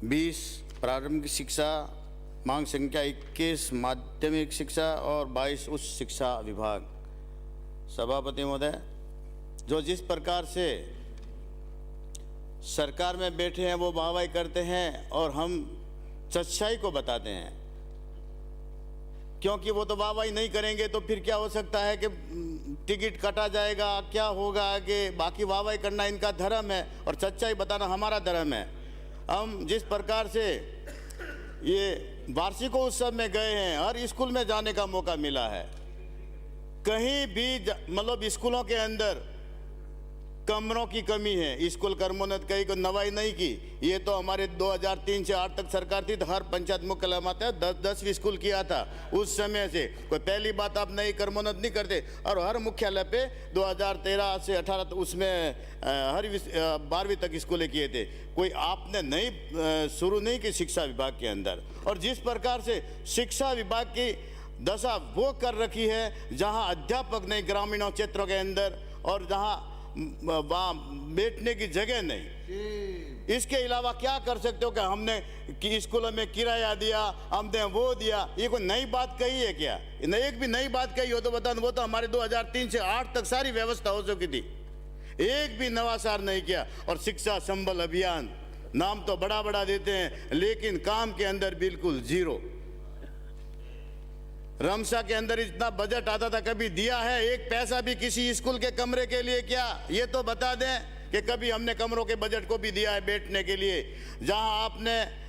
20 प्रारंभिक शिक्षा, मांग संख्या 21 माध्यमिक शिक्षा और 22 उच्च शिक्षा विभाग। सभापति महोदय, जो जिस प्रकार से सरकार में बैठे हैं वो वाहवाही करते हैं और हम सच्चाई को बताते हैं, क्योंकि वो तो वाहवाही नहीं करेंगे तो फिर क्या हो सकता है कि टिकट काटा जाएगा, क्या होगा आगे। बाकी वाहवाही करना इनका धर्म है और सच्चाई बताना हमारा धर्म है। हम जिस प्रकार से ये वार्षिकोत्सव में गए हैं, हर स्कूल में जाने का मौका मिला है, कहीं भी मतलब स्कूलों के अंदर कमरों की कमी है। स्कूल कर्मोन्नत कहीं को नवाई नहीं की। ये तो हमारे 2003 से 8 तक सरकार थी तो हर पंचायत मुख्यालय में 10 स्कूल किया था। उस समय से कोई पहली बात आप नई कर्मोन्नत नहीं करते। और हर मुख्यालय पे 2013 से 18 उसमें हर 12वीं तक स्कूलें किए थे। कोई आपने नई शुरू नहीं की शिक्षा विभाग के अंदर। और जिस प्रकार से शिक्षा विभाग की दशा वो कर रखी है, जहाँ अध्यापक नहीं ग्रामीणों क्षेत्रों के अंदर, और जहाँ वहाँ बैठने की जगह नहीं। इसके अलावा क्या कर सकते हो कि हमने कि स्कूलों में किराया दिया, हमने वो दिया, ये कोई नई बात कही है क्या? एक भी नई बात कही हो तो बता। वो तो हमारे 2003 से 8 तक सारी व्यवस्था हो चुकी थी, एक भी नवाचार नहीं किया। और शिक्षा संबल अभियान नाम तो बड़ा बड़ा देते हैं, लेकिन काम के अंदर बिल्कुल जीरो। रमसा के अंदर इतना बजट आता था, कभी दिया है एक पैसा भी किसी स्कूल के कमरे के लिए क्या? ये तो बता दें कि कभी हमने कमरों के बजट को भी दिया है बैठने के लिए। जहां आपने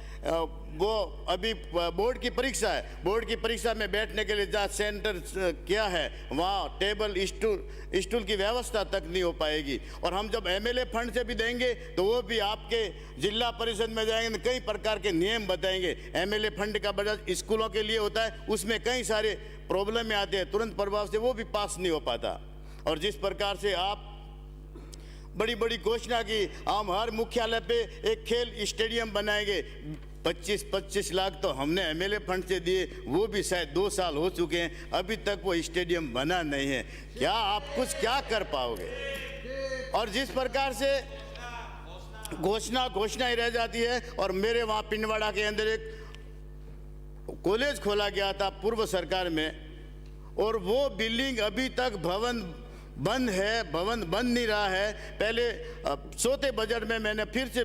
वो अभी बोर्ड की परीक्षा है, बोर्ड की परीक्षा में बैठने के लिए जहाँ सेंटर किया है, वहाँ टेबल स्टूल की व्यवस्था तक नहीं हो पाएगी। और हम जब एमएलए फंड से भी देंगे तो वो भी आपके जिला परिषद में जाएंगे, कई प्रकार के नियम बताएंगे। एमएलए फंड का बजट स्कूलों के लिए होता है, उसमें कई सारे प्रॉब्लम में आते हैं, तुरंत प्रभाव से वो भी पास नहीं हो पाता। और जिस प्रकार से आप बड़ी बड़ी घोषणा की, हम हर मुख्यालय पे एक खेल स्टेडियम बनाएंगे, 25-25 लाख तो हमने एमएलए फंड से दिए, वो भी शायद 2 साल हो चुके हैं, अभी तक वो स्टेडियम बना नहीं है। क्या आप कुछ क्या कर पाओगे? और जिस प्रकार से घोषणा ही रह जाती है। और मेरे वहाँ पिंडवाड़ा के अंदर एक कॉलेज खोला गया था पूर्व सरकार में, और वो बिल्डिंग अभी तक भवन बंद है, भवन बन नहीं रहा है। पहले चौथे बजट में मैंने फिर से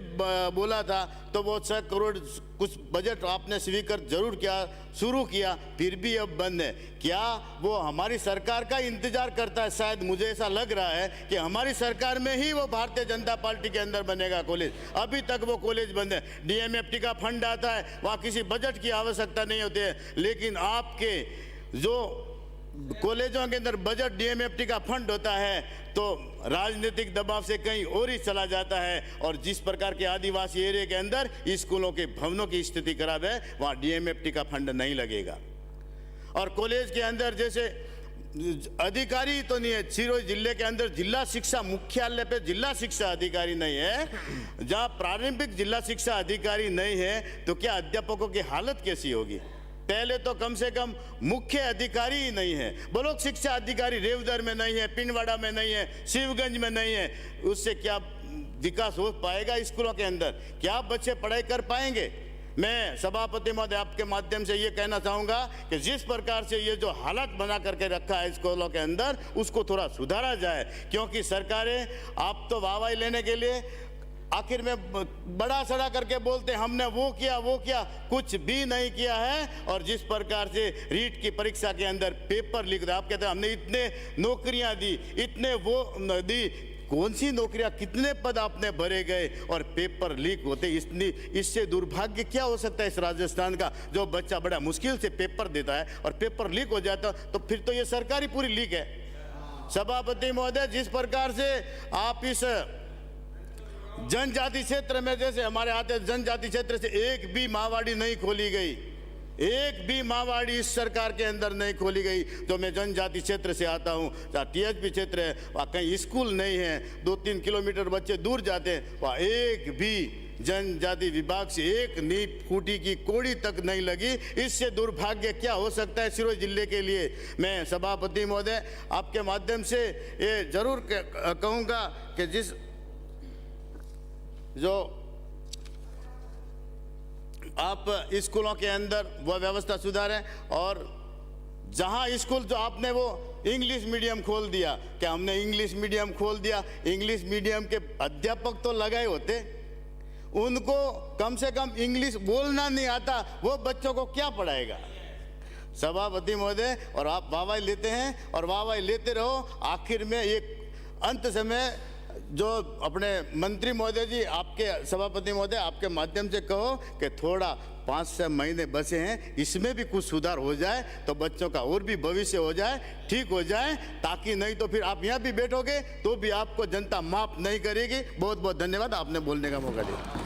बोला था तो वो 6 करोड़ कुछ बजट आपने स्वीकार जरूर किया, शुरू किया, फिर भी अब बंद है। क्या वो हमारी सरकार का इंतजार करता है? शायद मुझे ऐसा लग रहा है कि हमारी सरकार में ही वो भारतीय जनता पार्टी के अंदर बनेगा कॉलेज। अभी तक वो कॉलेज बंद है। डीएमएफटी का फंड आता है, वहाँ किसी बजट की आवश्यकता नहीं होती है, लेकिन आपके जो कॉलेजों के अंदर बजट डीएमएफटी का फंड होता है तो राजनीतिक दबाव से कहीं और ही चला जाता है। और जिस प्रकार के आदिवासी एरिया के अंदर स्कूलों के भवनों की स्थिति खराब है, वहाँ डीएमएफटी का फंड नहीं लगेगा। और कॉलेज के अंदर जैसे अधिकारी तो नहीं है, सिरोही जिले के अंदर जिला शिक्षा मुख्यालय पे जिला शिक्षा अधिकारी नहीं है, जहाँ प्रारंभिक जिला शिक्षा अधिकारी नहीं है, तो क्या अध्यापकों की हालत कैसी होगी? पहले तो कम से कम मुख्य अधिकारी ही नहीं है, ब्लॉक शिक्षा अधिकारी रेवदर में नहीं है, पिंडवाड़ा में नहीं है, शिवगंज में नहीं है। उससे क्या विकास हो पाएगा स्कूलों के अंदर? क्या बच्चे पढ़ाई कर पाएंगे? मैं सभापति महोदय आपके माध्यम से ये कहना चाहूँगा कि जिस प्रकार से ये जो हालत बना करके रखा है स्कूलों के अंदर, उसको थोड़ा सुधारा जाए। क्योंकि सरकारें आप तो वाहवाही लेने के लिए आखिर में बड़ा सड़ा करके बोलते हमने वो किया, कुछ भी नहीं किया है। और जिस प्रकार से रीट की परीक्षा के अंदर पेपर लीक था, आप कहते हैं हमने इतने नौकरियां दी, इतने वो दी, कौन सी नौकरियां, कितने पद आपने भरे गए और पेपर लीक होते? इससे दुर्भाग्य क्या हो सकता है इस राजस्थान का? जो बच्चा बड़ा मुश्किल से पेपर देता है और पेपर लीक हो जाता तो फिर तो ये सरकारी पूरी लीक है। सभापति महोदय, जिस प्रकार से आप इस जनजाति क्षेत्र में, जैसे हमारे आते जनजाति क्षेत्र से एक भी माहवाड़ी नहीं खोली गई, एक भी माहवाड़ी इस सरकार के अंदर नहीं खोली गई। तो मैं जनजाति क्षेत्र से आता हूँ, जहाँ टीएचपी क्षेत्र है, वहाँ कहीं स्कूल नहीं है, 2-3 किलोमीटर बच्चे दूर जाते हैं, वहाँ एक भी जनजाति विभाग से एक नींव खूंटी की कोड़ी तक नहीं लगी। इससे दुर्भाग्य क्या हो सकता है सिरोही जिले के लिए? मैं सभापति महोदय आपके माध्यम से ये जरूर कहूँगा कि जो आप स्कूलों के अंदर वो व्यवस्था सुधारें। और जहां स्कूल जो आपने वो इंग्लिश मीडियम खोल दिया, क्या हमने इंग्लिश मीडियम खोल दिया, इंग्लिश मीडियम के अध्यापक तो लगाए होते, उनको कम से कम इंग्लिश बोलना नहीं आता, वो बच्चों को क्या पढ़ाएगा। सभापति महोदय, और आप वाहवाही लेते हैं और वाहवाही लेते रहो। आखिर में एक अंत समय जो अपने मंत्री महोदय जी, आपके सभापति महोदय, आपके माध्यम से कहो कि थोड़ा 5-6 महीने बचे हैं, इसमें भी कुछ सुधार हो जाए तो बच्चों का और भी भविष्य हो जाए, ठीक हो जाए, ताकि नहीं तो फिर आप यहाँ भी बैठोगे तो भी आपको जनता माफ नहीं करेगी। बहुत बहुत धन्यवाद, आपने बोलने का मौका दिया।